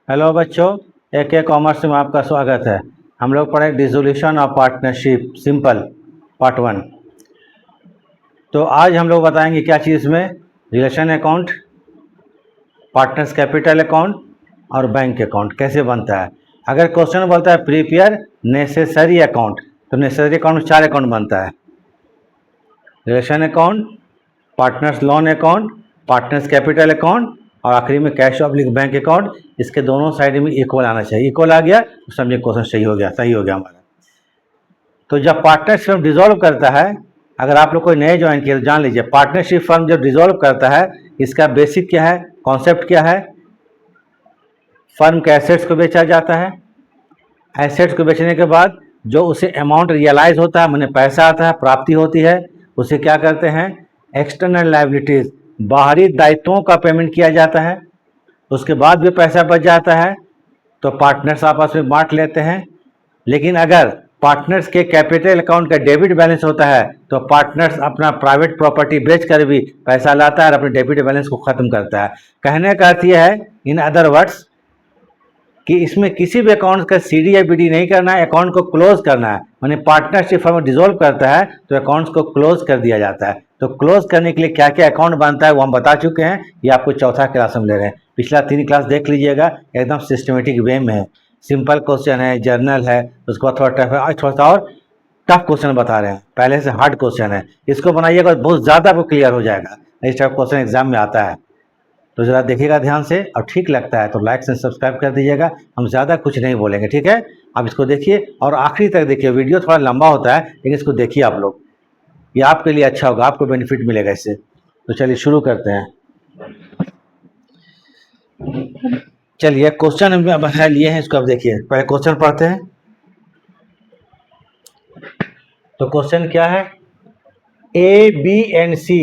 Hello बच्चों, AK commerce में आपका स्वागत है। हम लोग पढ़े dissolution of partnership simple part 1। तो आज हम लोग बताएंगे क्या चीज़ में, realisation account, partners capital account और बैंक अकाउंट कैसे बनता है। अगर क्वेश्चन बोलता है प्रिपेयर नेसेसरी अकाउंट, तो नेसेसरी अकाउंट में 4 अकाउंट बनता है, realisation account, partners loan account, partners capital account और आखिरी में कैश ऑब्लिक बैंक अकाउंट। इसके दोनों साइड में इक्वल आना चाहिए। इक्वल आ गया तो समझिए क्वेश्चन सही हो गया हमारा। तो जब पार्टनरशिप फर्म डिसॉल्व करता है, अगर आप लोग कोई नए ज्वाइन किए तो जान लीजिए, पार्टनरशिप फर्म जब डिसॉल्व करता है इसका बेसिक क्या है, कॉन्सेप्ट क्या है। फर्म के एसेट्स को बेचा जाता है, एसेट्स को बेचने के बाद जो उसे अमाउंट रियलाइज होता है, मैंने पैसा आता है, प्राप्ति होती है, उसे क्या करते हैं, एक्सटर्नल लायबिलिटीज, बाहरी दायित्वों का पेमेंट किया जाता है। उसके बाद भी पैसा बच जाता है तो पार्टनर्स आपस में बांट लेते हैं। लेकिन अगर पार्टनर्स के कैपिटल अकाउंट का डेबिट बैलेंस होता है तो पार्टनर्स अपना प्राइवेट प्रॉपर्टी बेच कर भी पैसा लाता है और अपने डेबिट बैलेंस को खत्म करता है। कहने का अर्थ यह है, इन अदर वर्ड्स, कि इसमें किसी भी अकाउंट का CD या BD नहीं करना है, अकाउंट को क्लोज करना है। मैंने पार्टनरशिप फर्म डिसॉल्व करता है तो अकाउंट्स को क्लोज कर दिया जाता है। तो क्लोज करने के लिए क्या क्या अकाउंट बनता है वो हम बता चुके हैं, ये आपको चौथा क्लास में ले रहे हैं। पिछला 3 क्लास देख लीजिएगा, एकदम सिस्टमेटिक वे में है। सिंपल क्वेश्चन है, जर्नल है, उसके बाद थोड़ा टफ है, आज थोड़ा सा और टफ क्वेश्चन बता रहे हैं, पहले से हार्ड क्वेश्चन है। इसको बनाइएगा बहुत ज़्यादा आपको क्लियर हो जाएगा। इस टाइप क्वेश्चन एग्जाम में आता है, तो ज़रा देखिएगा ध्यान से, और ठीक लगता है तो लाइक से सब्सक्राइब कर दीजिएगा। हम ज़्यादा कुछ नहीं बोलेंगे, ठीक है। आप इसको देखिए और आखिरी तक देखिए। वीडियो थोड़ा लंबा होता है लेकिन इसको देखिए आप लोग, ये आपके लिए अच्छा होगा, आपको बेनिफिट मिलेगा इससे। तो चलिए शुरू करते हैं। चलिए क्वेश्चन हम लिए हैं, इसको अब देखिए। पहले क्वेश्चन पढ़ते हैं। तो क्वेश्चन क्या है, A, B and C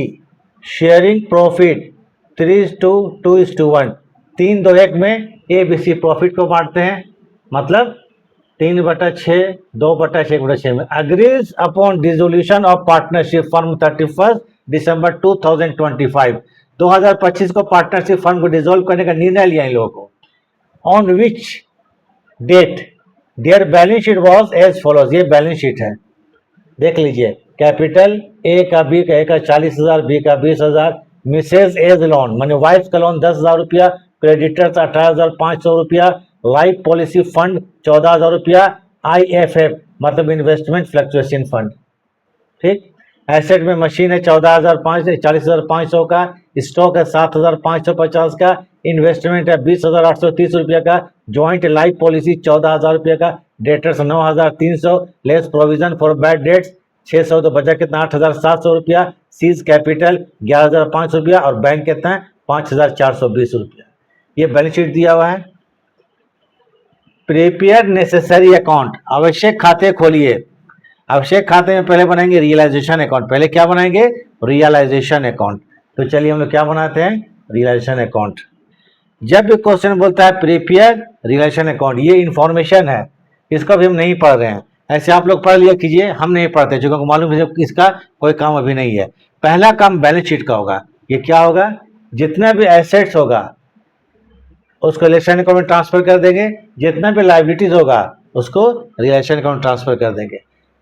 sharing profit 3:2:1, 3:2:1 में ABC प्रॉफिट को बांटते हैं, मतलब 3/6, 2/6, 1/6 में। Agrees upon dissolution of partnership firm 31 दिसंबर 2025, 2025 को पार्टनरशिप फर्म को डिसॉल्व करने का निर्णय लिया इन लोगों को। On which date their balance sheet was as follows, ये बैलेंस शीट है, देख लीजिए। कैपिटल A का B का, A का 40,000, B का 20,000, मिसेज एज लोन माने वाइफ का लोन 10,000 रुपया, क्रेडिटर्स 18,500 रुपया, लाइफ पॉलिसी फंड 14,000 रुपया, IFF मतलब इन्वेस्टमेंट फ्लक्चुएशन फंड, ठीक। एसेट में मशीन है 40,500 का, स्टॉक है 7,550 का, इन्वेस्टमेंट है 20,830 रुपया का, ज्वाइंट लाइफ पॉलिसी 14,000 रुपया का, debtors 9,300, less provision for bad debts 600, तो बचा कितना 8,700 रुपया, सीज कैपिटल 11,500 रुपया और बैंक कितना है 5,420 रुपया। ये बैलेंस शीट दिया हुआ है। प्रिपेयर नेसेसरी अकाउंट, आवश्यक खाते खोलिए। आवश्यक खाते में पहले बनाएंगे रियलाइजेशन अकाउंट। पहले क्या बनाएंगे, रियलाइजेशन अकाउंट। तो चलिए हम लोग क्या बनाते हैं, रियलाइजेशन अकाउंट। जब भी क्वेश्चन बोलता है प्रिपेयर रियलाइजेशन अकाउंट, ये इंफॉर्मेशन है, इसको भी हम नहीं पढ़ रहे हैं। ऐसे आप लोग पढ़ लिया कीजिए, हम नहीं पढ़ते क्योंकि मालूम है इसका कोई काम अभी नहीं है। पहला काम बैलेंस शीट का होगा। ये क्या होगा, जितना भी एसेट्स होगा उसको रिलेशन अकाउंट में ट्रांसफर कर देंगे, जितना भी लाइबिलिटीज होगा उसको रिलेशन अकाउंट ट्रांसफर कर देंगे।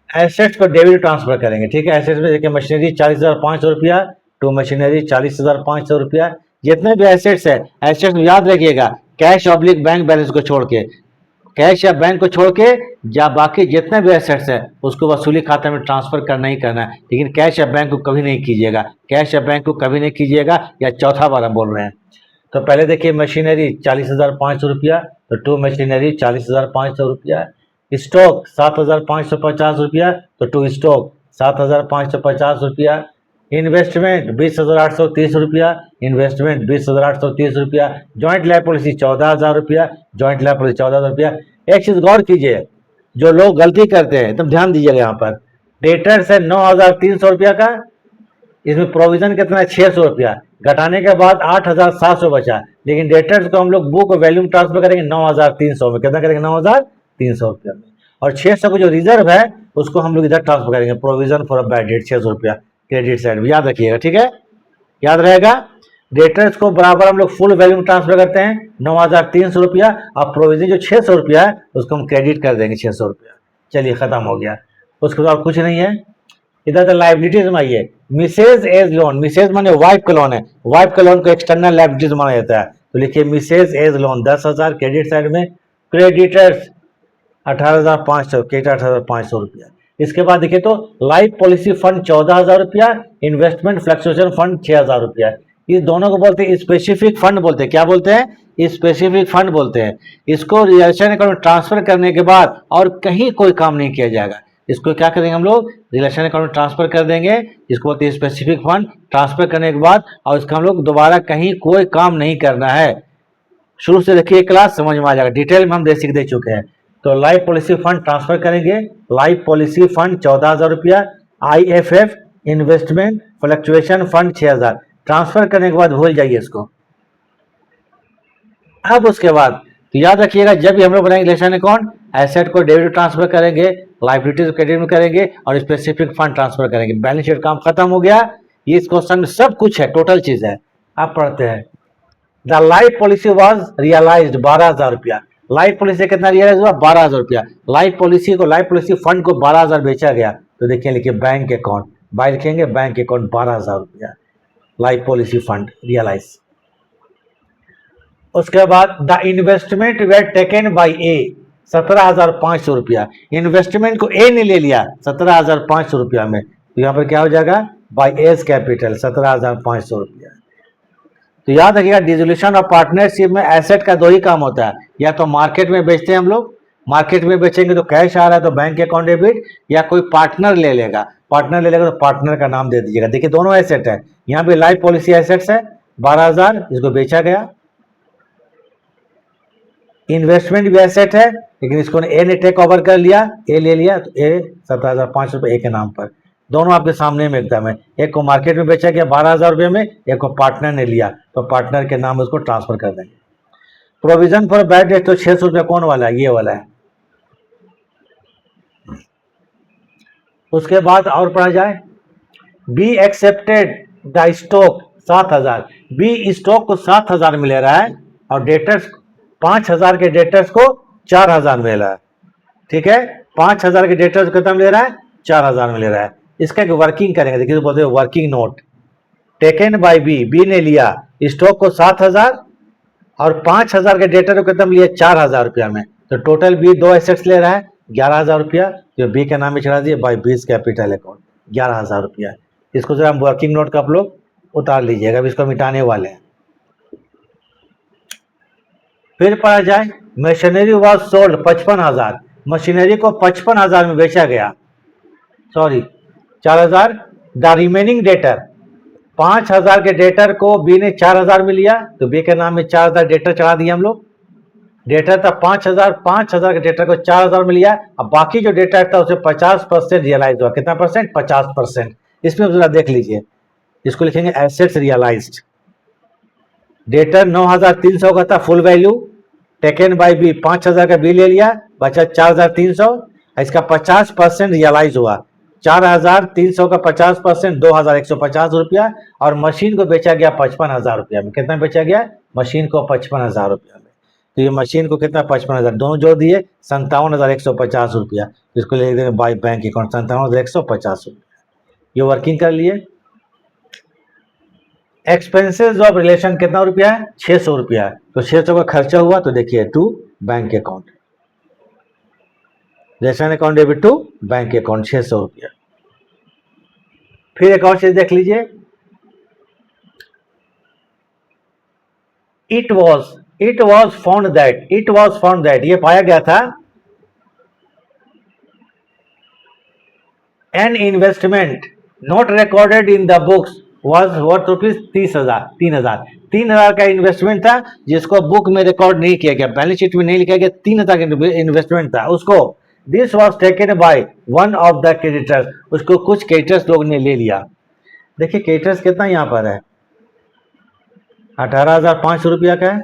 एसेट्स को डेबिट ट्रांसफर करेंगे, ठीक है। एसेट्स में देखिए मशीनरी 40,500 रुपया, टू मशीनरी 40,500 रुपया। जितने भी एसेट्स है, एसेट्स में याद रखिएगा कैश ऑब्लिक बैंक बैलेंस को छोड़ के, कैश या बैंक को छोड़ के या बाकी जितने भी एसेट्स है उसको वसूली खाते में ट्रांसफर करना ही करना है। लेकिन कैश या बैंक को कभी नहीं कीजिएगा, कैश या बैंक को कभी नहीं कीजिएगा, या चौथा बार हम बोल रहे हैं। तो पहले देखिए मशीनरी 40,500 रुपया, तो टू मशीनरी 40,500 रुपया, स्टॉक 7,550 रुपया, तो टू स्टॉक 7,550 रुपया, इन्वेस्टमेंट 20,830 रुपया, इन्वेस्टमेंट 20,830 रुपया, ज्वाइंट लाइफ पॉलिसी 14,000 रुपया, ज्वाइंट लाइफ पॉलिसी 14,000 रुपया। एक चीज गौर कीजिए, जो लोग गलती करते हैं एकदम ध्यान दीजिएगा, यहाँ पर डेटर्स है 9,300 रुपया का, इसमें प्रोविजन कितना है 600 रुपया, घटाने के बाद 8,700 बचा। लेकिन डेटर्स को हम लोग बुक वैल्यू में ट्रांसफर करेंगे 9,300 में, कितना करेंगे 9,300 रुपया में, और 600 को जो रिजर्व है उसको हम लोग इधर ट्रांसफर करेंगे, प्रोविजन फॉर बैड डेट 600 रुपया क्रेडिट साइड में, याद रखिएगा, ठीक है, याद रहेगा। डेटर्स को बराबर हम लोग फुल वैल्यू में ट्रांसफर करते हैं 9,300 रुपया, और प्रोविजन जो 600 रुपया है उसको हम क्रेडिट कर देंगे 600 रुपया। चलिए खत्म हो गया। उसके बाद कुछ नहीं है। इधर तो लाइबिलिटीज में आइए, मिसेज एज लोन, मिसेज माने वाइफ का लोन है, वाइफ का लोन को एक्सटर्नल लाइबिलिटीज माना जाता है। तो लिखिए Mrs A's loan 10,000 credit side में, क्रेडिटर्स 18,500, क्रेडिट 18,500 रुपया। इसके बाद देखिए तो लाइफ पॉलिसी फंड 14,000 रुपया, इन्वेस्टमेंट फ्लक्चुएशन फंड 6,000 रुपया। इस दोनों को बोलते हैं स्पेसिफिक फंड बोलते हैं। क्या बोलते हैं? स्पेसिफिक फंड बोलते हैं। इसको रिलेशन अकाउंट में ट्रांसफर करने के बाद और कहीं कोई काम नहीं किया जाएगा। इसको क्या करेंगे हम लोग? रिलेशन अकाउंट में ट्रांसफर कर देंगे। इसको बोलते हैं स्पेसिफिक फंड। ट्रांसफर करने के बाद और इसका हम लोग दोबारा कहीं कोई काम नहीं करना है। शुरू से देखिए क्लास, समझ में आ जाएगा। डिटेल में हम बेसिक दे चुके हैं। तो लाइफ पॉलिसी फंड ट्रांसफर करेंगे। लाइफ पॉलिसी फंड 14,000 रुपया, IFF investment fluctuation fund 6,000। Transfer करने के बाद भूल जाइए इसको। अब उसके बाद तो याद रखिएगा, जब भी हम लोग बनाएंगे रिलेशन अकाउंट, एसेट को डेबिट ट्रांसफर करेंगे, लाइबिलिटीज क्रेडिट में करेंगे और स्पेसिफिक फंड ट्रांसफर करेंगे। बैलेंस शीट काम खत्म हो गया। ये इस क्वेश्चन में सब कुछ है, टोटल चीज है। आप पढ़ते हैं। The life policy was realised 12,000 रुपया। लाइफ पॉलिसी कितना रियलाइज हुआ? 12,000 रुपया। लाइफ पॉलिसी फंड को 12,000 बेचा गया। तो देखिए लिखिए बैंक अकाउंट, बाय लिखेंगे बैंक अकाउंट 12,000 रुपया, लाइफ पॉलिसी फंड रियलाइज। उसके बाद the investment were taken by a 17,500 रुपया। इन्वेस्टमेंट को ए ने ले लिया 17,500 रुपया में। तो यहाँ पर क्या हो जाएगा? बाय एज कैपिटल 17,500 रुपया। तो याद रखिएगा, डिसोल्यूशन ऑफ पार्टनरशिप में एसेट का दो ही काम होता है। या तो मार्केट में बेचते हैं हम लोग, मार्केट में बेचेंगे तो कैश आ रहा है तो बैंक अकाउंट डेबिट, या कोई पार्टनर ले लेगा, पार्टनर ले लेगा तो पार्टनर का नाम दे दीजिएगा। देखिए दोनों एसेट है। यहाँ पे लाइफ पॉलिसी एसेट्स है 12,000, इसको बेचा गया। इन्वेस्टमेंट भी एसेट है, लेकिन इसको ए ने टेक ओवर कर लिया, ए ले लिया, तो ए 17,500 रुपये ए के नाम पर। दोनों आपके सामने में एकदम है। एक को मार्केट में बेचा गया 12,000 रुपये में, एक को पार्टनर ने लिया, तो पार्टनर के नाम उसको ट्रांसफर कर देंगे। प्रोविजन फॉर बैड डेट तो 600 रुपया कौन वाला है? ये वाला है। उसके बाद और पढ़ा जाए, B accepted the stock 7,000। B stock को 7,000 में ले रहा है और डेटर्स 5,000 के डेटर्स को 4,000 में ले रहा है। ठीक है, 5,000 के डेटर्स कितना ले रहा है? 4,000 में ले रहा है। इसका एक वर्किंग करेंगे। देखिए बोलते हैं working note taken by B. B ने लिया स्टॉक को 7,000 और 5,000 के डेटर को कितना लिया? 4,000 रुपया में। तो टोटल बी दो एसेट्स ले रहा है 11,000 रुपया, जो बी के नाम में चढ़ा दिए बाय बीज कैपिटल अकाउंट 11,000 रुपया। इसको जरा वर्किंग नोट का आप लोग उतार लीजिएगा, इसको मिटाने वाले हैं। फिर पढ़ा जाए, मशीनरी वॉज सोल्ड 55,000। मशीनरी को 55,000 में बेचा गया, सॉरी 4,000। द रिमेनिंग डेटर 5,000 के डेटर को बी ने 4,000 में लिया, तो बी के नाम में 4,000 डेटर चढ़ा दिए हम लोग। डेटर था 5,000 के डेटर को 4,000 में लिया। अब बाकी जो डेटर था उसे 50% रियलाइज हुआ। कितना परसेंट? 50%। इसमें जरा देख लीजिए, इसको लिखेंगे एसेट्स रियलाइज्ड। डेटर 9,300 का था full value, taken by B 5,000 का बी ले लिया, बचा 4,300। इसका 50% रियलाइज हुआ। 4,300 का 50% 2,150 रुपया। और मशीन को बेचा गया 55,000 रुपया में। कितना बेचा गया? मशीन को 55,000 रुपया में। तो ये मशीन को कितना? 55,000, दोनों जोड़ दिए 57,150 रुपया। इसको लिख देंगे बाय बैंक अकाउंट 57,150 रुपया। ये वर्किंग कर लिए। एक्सपेंसेस ऑफ रिलेशन कितना रुपया है? 600 रुपया है। तो 600 का खर्चा हुआ, तो देखिए to bank account, realisation account debit to bank account 600 रुपया। फिर एक और चीज देख लीजिए, इट वॉज फाउंड दैट, ये पाया गया था an investment not recorded in the books was worth rupees 3,000 का इन्वेस्टमेंट था जिसको बुक में रिकॉर्ड नहीं किया गया, बैलेंस शीट में नहीं लिखा गया। 3,000 का इन्वेस्टमेंट था उसको। This was taken by one of the creditors, उसको कुछ क्रेडिटर्स लोग ने ले लिया। देखिए क्रेडिटर्स कितना यहाँ पर है? 18,500 रुपया का है।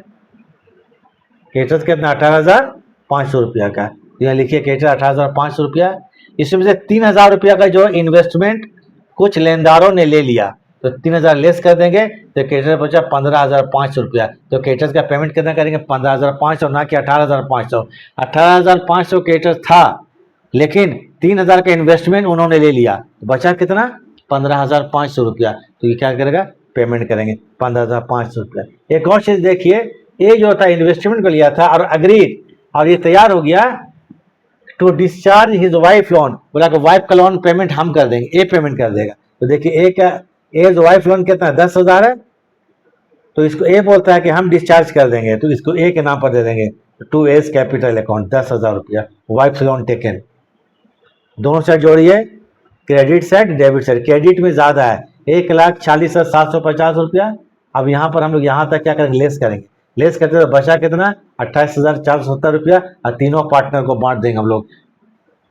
क्रेडिटर्स कितना? 18,500 रुपया का। तो यहाँ लिखिए क्रेडिटर 18,500 रुपया। इसमें से 3,000 रुपया का जो इन्वेस्टमेंट कुछ लेनदारों ने ले लिया, तो 3000 लेस कर देंगे तो क्रेडिटर बचा 15,500 रुपया। तो क्रेडिटर्स का पेमेंट कितना करेंगे? 15,500, ना कि 18,500। 18,500 क्रेडिटर था, लेकिन 3,000 का इन्वेस्टमेंट उन्होंने ले लिया, बचा कितना? 15,500 रुपया। तो ये क्या करेगा? पेमेंट करेंगे 15,500 रुपया। एक और चीज देखिए, ये जो था इन्वेस्टमेंट को लिया था और अग्रीड, और ये तैयार हो गया to discharge his wife loan, बोला कि वाइफ का लोन पेमेंट हम कर देंगे, ए पेमेंट कर देगा। तो देखिए ए का, ए वाइफ लोन कितना है? 10,000 है, तो इसको ए बोलता है कि हम डिस्चार्ज कर देंगे, तो इसको ए के नाम पर दे देंगे, टू एस कैपिटल अकाउंट 10,000 रुपया वाइफ लोन टेकन। दोनों साइड जोड़िए, credit side debit side. Credit में ज़्यादा है 1,40,750 रुपया। अब यहाँ पर हम लोग यहाँ तक क्या करेंगे? लेस करेंगे। लेस करते तो बचा कितना? 28,470 रुपया, और तीनों पार्टनर को बांट देंगे हम लोग।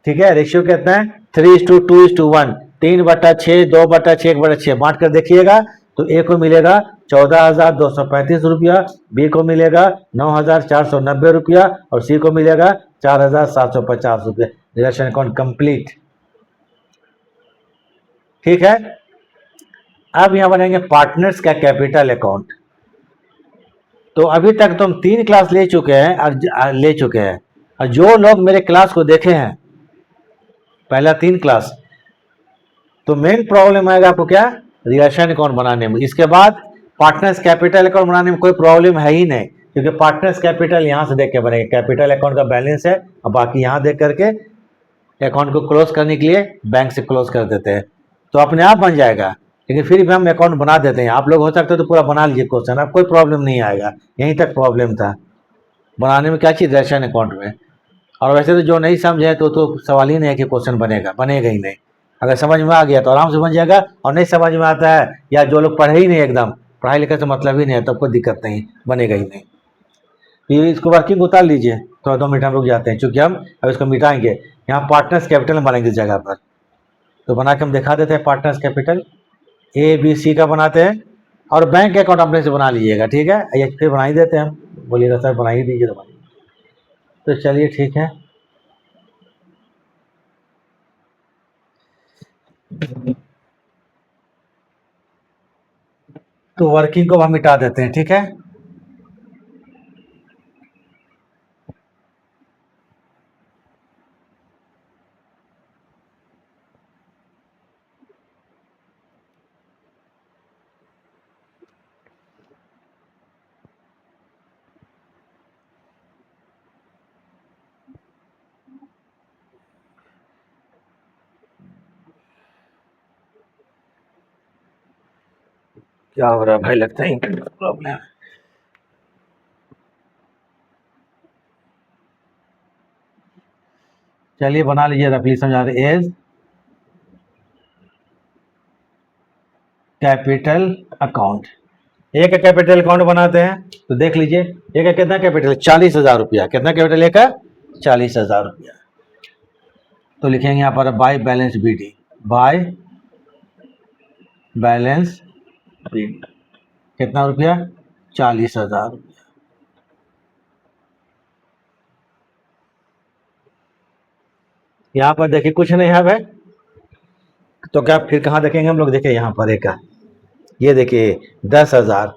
ठीक है, रेशियो कितना है? 3:2:1, 3/6, 2/6, 1/6 बांट कर देखिएगा। तो ए को मिलेगा 14,235 रुपया, बी को मिलेगा 9,490 रुपया, और सी को मिलेगा 4,750 रुपया। Realisation account complete. ठीक है, अब यहां बनेंगे पार्टनर्स का कैपिटल अकाउंट। तो अभी तक तुम 3 क्लास ले चुके हैं, और जो लोग मेरे क्लास को देखे हैं, पहला 3 क्लास, तो मेन प्रॉब्लम आएगा आपको क्या? रिलेशन अकाउंट बनाने में। इसके बाद पार्टनर्स कैपिटल अकाउंट बनाने में कोई प्रॉब्लम है ही नहीं, क्योंकि पार्टनर्स कैपिटल यहाँ से देख के बनेगा, कैपिटल अकाउंट का बैलेंस है, और बाकी यहाँ देख करके अकाउंट को क्लोज करने के लिए बैंक से क्लोज कर देते हैं, तो अपने आप बन जाएगा। लेकिन फिर भी हम अकाउंट बना देते हैं। आप लोग हो सकते तो पूरा बना लीजिए क्वेश्चन, अब कोई प्रॉब्लम नहीं आएगा। यहीं तक प्रॉब्लम था बनाने में, क्या चीज़? रिलेशन अकाउंट में। और वैसे तो जो नहीं समझे तो सवाल ही नहीं है कि क्वेश्चन बनेगा ही नहीं। अगर समझ में आ गया तो आराम से बन जाएगा, और नहीं समझ में आता है, या जो लोग पढ़े ही नहीं, एकदम पढ़ाई लिखाई से मतलब ही नहीं है, तब कोई दिक्कत नहीं, बनेगा ही नहीं। ये इसको वर्किंग उतार लीजिए, थोड़ा 2 मिनट हम रुक जाते हैं, चूँकि हम अब इसको मिटाएंगे। यहाँ पार्टनर्स कैपिटल में बनाएंगे इस जगह पर, तो बना के हम दिखा देते हैं। Partners capital A B C का बनाते हैं, और बैंक अकाउंट अपने से बना लीजिएगा। ठीक है, ये फिर बना ही देते हैं हम। बोलिएगा सर बना ही दीजिए, तो बनाइए। तो चलिए ठीक है, तो वर्किंग को हम मिटा देते हैं। ठीक है, क्या हो रहा है भाई? लगता है प्रॉब्लम है। चलिए बना लीजिए, रफली समझा रहे। एज कैपिटल अकाउंट, ए का कैपिटल अकाउंट बनाते हैं, तो देख लीजिए ए का कितना कैपिटल? 40,000 रुपया। कितना कैपिटल ए का? 40,000 रुपया। तो लिखेंगे यहाँ पर by balance B D, by balance B D कितना रुपया? 40,000 रुपया। यहाँ पर देखिए कुछ नहीं है भाई, तो क्या फिर कहाँ देखेंगे हम लोग? देखिए यहाँ पर एक का, ये देखिए 10,000,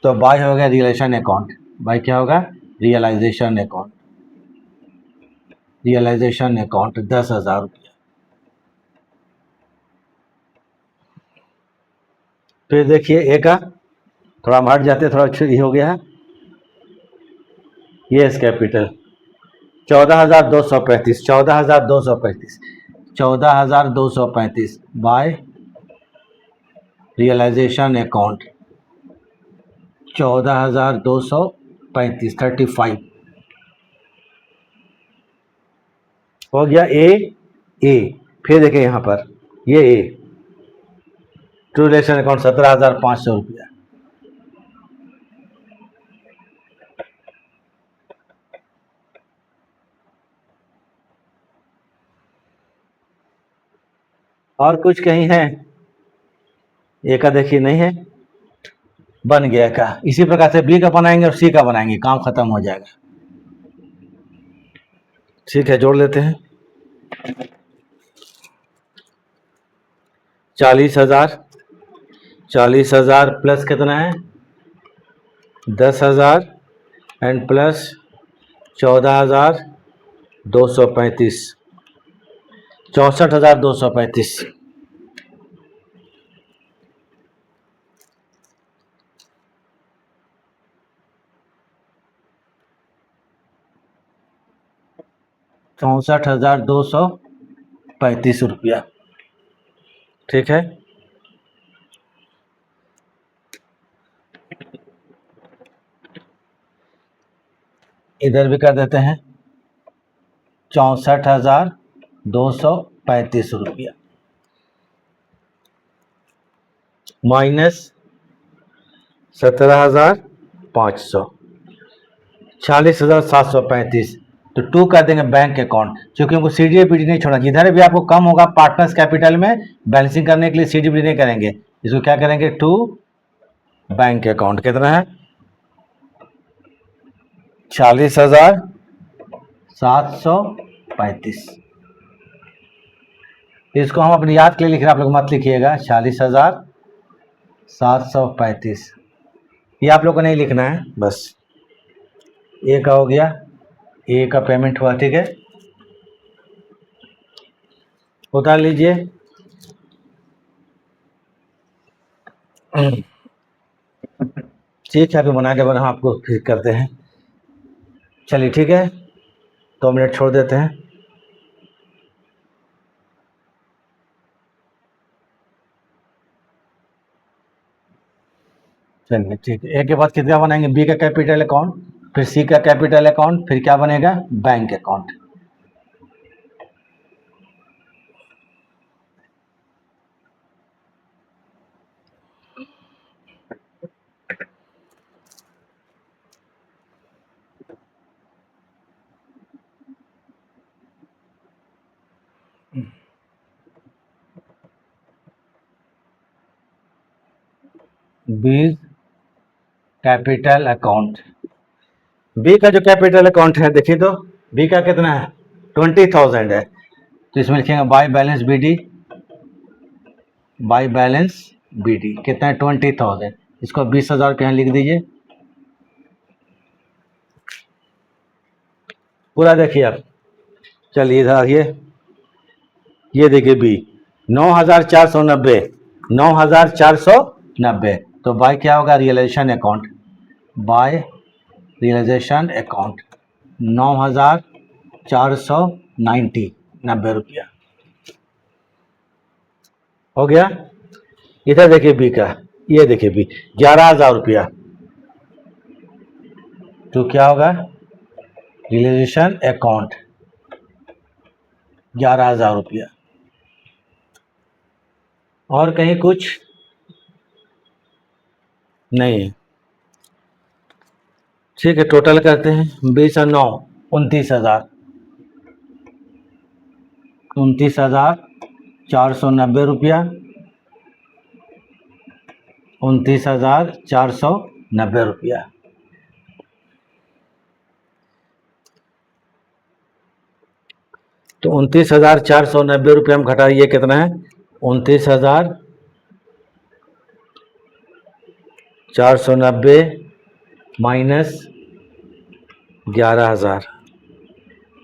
तो बाय हो गया रियलाइजेशन अकाउंट। बाय क्या होगा? रियलाइजेशन अकाउंट, रियलाइजेशन अकाउंट 10,000 रुपया। फिर देखिए ए का, थोड़ा हम हट जाते, थोड़ा ये हो गया है, ये A's capital 14,235, 14,235, 14,235 by realisation account 14,235, 35 हो गया। ए फिर देखिए यहाँ पर ये ए ट्रू रिलेशन अकाउंट 17,500 रुपया। और कुछ कहीं है? ए का देखिए नहीं है, बन गया का। इसी प्रकार से बी का बनाएंगे और सी का बनाएंगे, काम खत्म हो जाएगा। ठीक है, जोड़ लेते हैं। 40,000, 40,000 प्लस कितना है 10,000 एंड प्लस 14,235, 64,235। ₹64,235। ठीक है, इधर भी कर देते हैं ₹64,235 माइनस 17,500, 46,735। तो 2 कर देंगे बैंक अकाउंट, क्योंकि हमको सीडीए पीडी नहीं छोड़ना। जिधर भी आपको कम होगा पार्टनर्स कैपिटल में बैलेंसिंग करने के लिए सीडीए पीडी नहीं करेंगे, इसको क्या करेंगे 2 बैंक अकाउंट। कितना है 40,735। इसको हम अपनी याद के लिए लिख रहे हैं, आप लोग मत लिखिएगा 40,735। ये आप लोग को नहीं लिखना है, बस ए का हो गया, ए का पेमेंट हुआ। ठीक है, उतार लीजिए। ठीक है, अभी बना के हम आपको फिर करते हैं। चलिए ठीक है, 2 मिनट छोड़ देते हैं। चलिए ठीक है, ए के बाद कितना बनाएंगे, बी का कैपिटल अकाउंट, फिर सी का कैपिटल अकाउंट, फिर क्या बनेगा bank account. B capital account, B का जो कैपिटल अकाउंट है देखिए तो बी का कितना है 20,000 है, तो इसमें लिखेंगे by balance B D, by balance B D कितना है 20,000। इसको 20,000 रुपये यहाँ लिख दीजिए। पूरा देखिए आप, चलिए इधर आइए, ये देखिए बी 9,490, 9,490। तो बाय क्या होगा realisation account, by realisation account 9,490 रुपया हो गया। इधर देखिए बी का, ये देखिए बी 11,000 रुपया, तो क्या होगा रियलाइजेशन अकाउंट 11,000 रुपया। और कहीं कुछ नहीं है। ठीक है, टोटल करते हैं 20 और 9 29,000, 29,490 रुपया, 29,490 रुपया। तो 29,490 रुपये हम घटाइए कितना है 29,490 माइनस 11,000,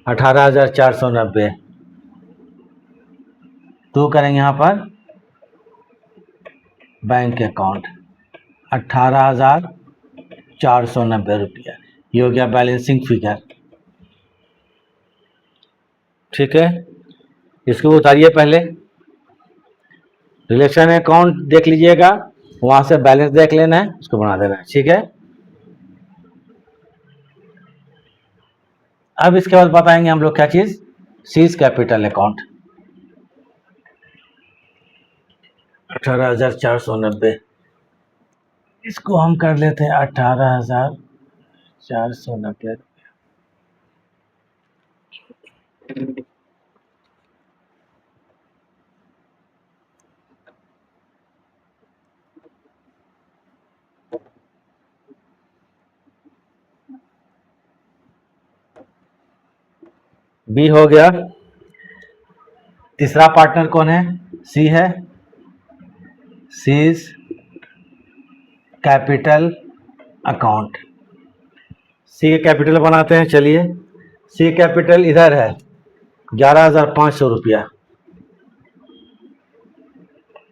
18,490। तो करेंगे यहाँ पर बैंक अकाउंट 18,490 रुपया, ये हो गया बैलेंसिंग फिगर। ठीक है, इसको उतारिए, पहले रिलेशन अकाउंट देख लीजिएगा, वहां से बैलेंस देख लेना है, उसको बना देना है। ठीक है, अब इसके बाद बताएंगे हम लोग क्या चीज, सीज कैपिटल अकाउंट 18,490। इसको हम कर लेते हैं 18,490। बी हो गया। तीसरा पार्टनर कौन है, सी है, सीज कैपिटल अकाउंट। सी कैपिटल बनाते हैं। चलिए, सी कैपिटल इधर है 11,500 रुपया,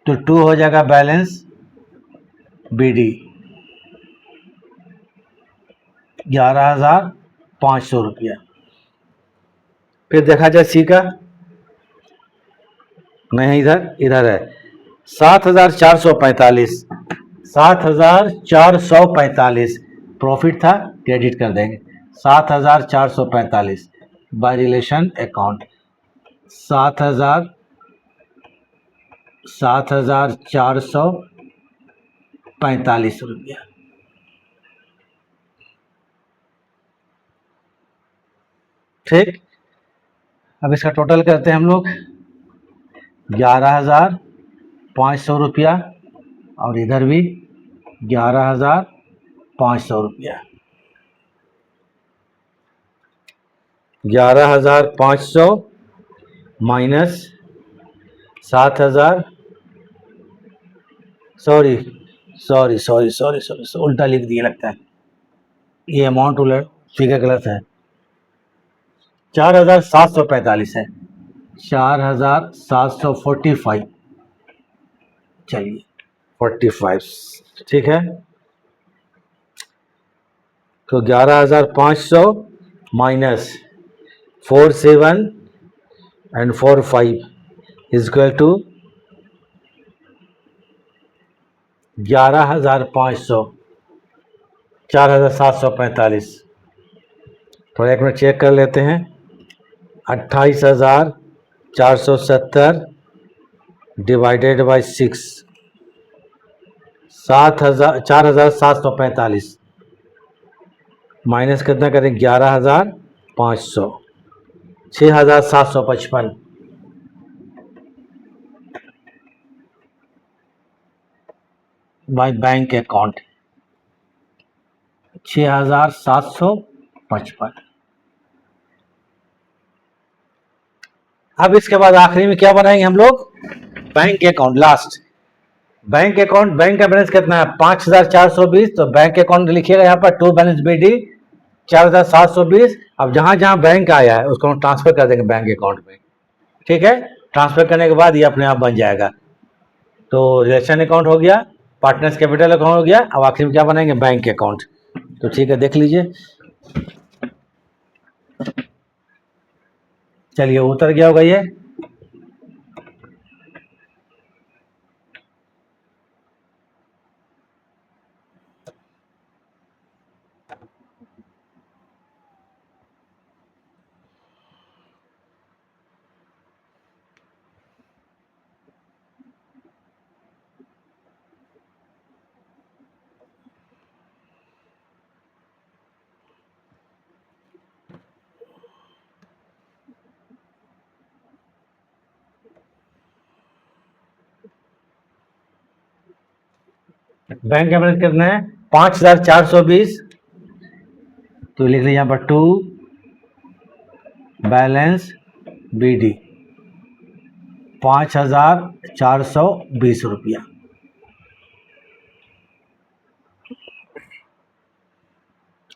तो 2 हो जाएगा बैलेंस बी डी 11,500 रुपया। फिर देखा जाए सी का, नहीं इधर है 7,445, 7,445 प्रॉफिट था, क्रेडिट कर देंगे 7,445 बाय रिलेशन अकाउंट 7,445 रुपया। ठीक, अब इसका टोटल करते हैं हम लोग 11,500 रुपया और इधर भी 11,500 रुपया। 11,500 माइनस 7,000, सॉरी उल्टा लिख दिया लगता है, ये अमाउंट उलट फिगर गलत है, 4,745 है, 4,745। चलिए 45, ठीक है। तो 11,500 minus 47 and 45 is equal to 11,500, 4,745। थोड़ा एक मिनट चेक कर लेते हैं। 28,470 डिवाइडेड बाई 6, 4,745 माइनस कितना करें 11,500, 6,755 बाई बैंक अकाउंट 6,755। अब इसके बाद आखिरी में क्या बनाएंगे हम लोग, bank account. Last bank account, bank का बैलेंस कितना है 5,420, तो बैंक अकाउंट लिखिएगा यहाँ पर टू बैलेंस बी डी 4,720। अब जहां जहां बैंक आया है उसको हम ट्रांसफर कर देंगे बैंक अकाउंट में। ठीक है, ट्रांसफर करने के बाद ये अपने आप बन जाएगा। तो रिलेशन अकाउंट हो गया, पार्टनर्स कैपिटल अकाउंट हो गया, अब आखिर में क्या बनाएंगे बैंक अकाउंट। तो ठीक है, देख लीजिए। चलिए उतर गया होगा ये। बैंक का बैलेंस कितना है 5,420, तो लिख लीजिए यहाँ पर टू बैलेंस बी डी 5,420 रुपया।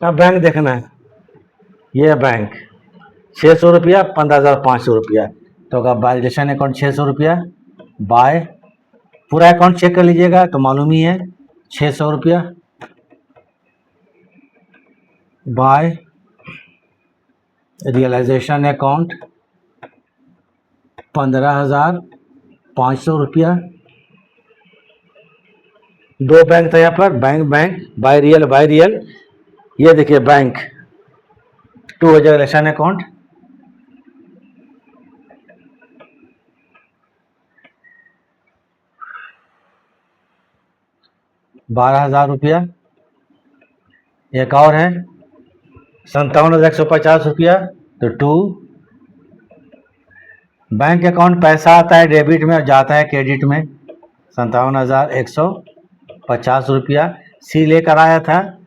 अब बैंक देखना है, ये बैंक 600 रुपया 15,500 रुपया, तो अगर बाय रिलेशन अकाउंट 600 रुपया बाय पूरा अकाउंट चेक कर लीजिएगा तो मालूम ही है 600 रुपया बाय रियलाइजेशन अकाउंट 15,500 रुपया। दो बैंक था यहाँ पर, बैंक बाय रियल, ये देखिए बैंक 2 हो जाएगा रिलेशन अकाउंट, ₹12,000। एक और है 57,150 रुपया, तो टू बैंक अकाउंट पैसा आता है डेबिट में और जाता है क्रेडिट में 57,150 रुपया। सी लेकर आया था,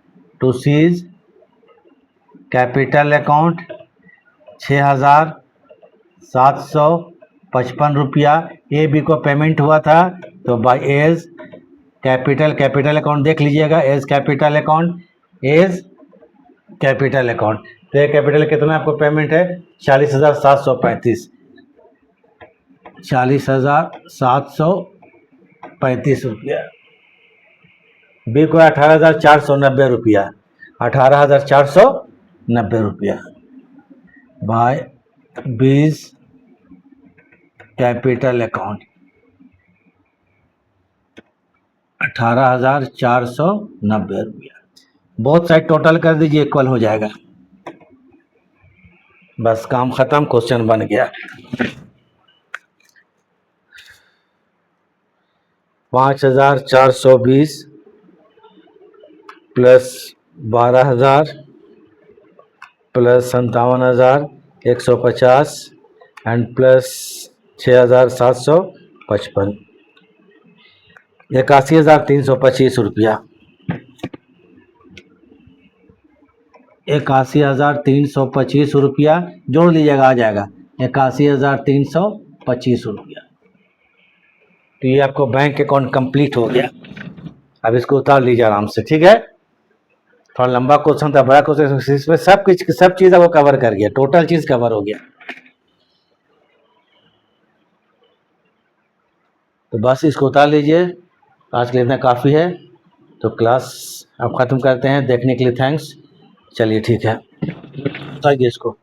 टू सीज कैपिटल अकाउंट 6,755 रुपया। ए बी को पेमेंट हुआ था, तो बाय एज कैपिटल अकाउंट देख लीजिएगा, A's capital account, A's capital account. तो ये कैपिटल कितना आपको पेमेंट है 40,735, 40,735 रुपया। बी को 18,490 रुपया, 18,490 रुपया बाय 20 कैपिटल अकाउंट, 18,490 रुपया। बहुत साइड टोटल कर दीजिए, इक्वल हो जाएगा। बस काम खत्म, क्वेश्चन बन गया। 5,420 प्लस 12,000 प्लस 57,150 एंड प्लस 6,755, 81,325 रुपया। 81,325 रुपया जोड़ लीजिएगा, आ जाएगा 81,325 रुपया। तो ये आपको बैंक अकाउंट कंप्लीट हो गया। अब इसको उतार लीजिए आराम से, ठीक है। थोड़ा लंबा क्वेश्चन था, बड़ा क्वेश्चन, इसमें सब चीज़ आपको कवर कर गया, टोटल चीज़ कवर हो गया। तो बस इसको उतार लीजिए, आज के लिए इतना काफ़ी है। तो क्लास अब ख़त्म करते हैं। देखने के लिए थैंक्स। चलिए ठीक है, उतारिए इसको।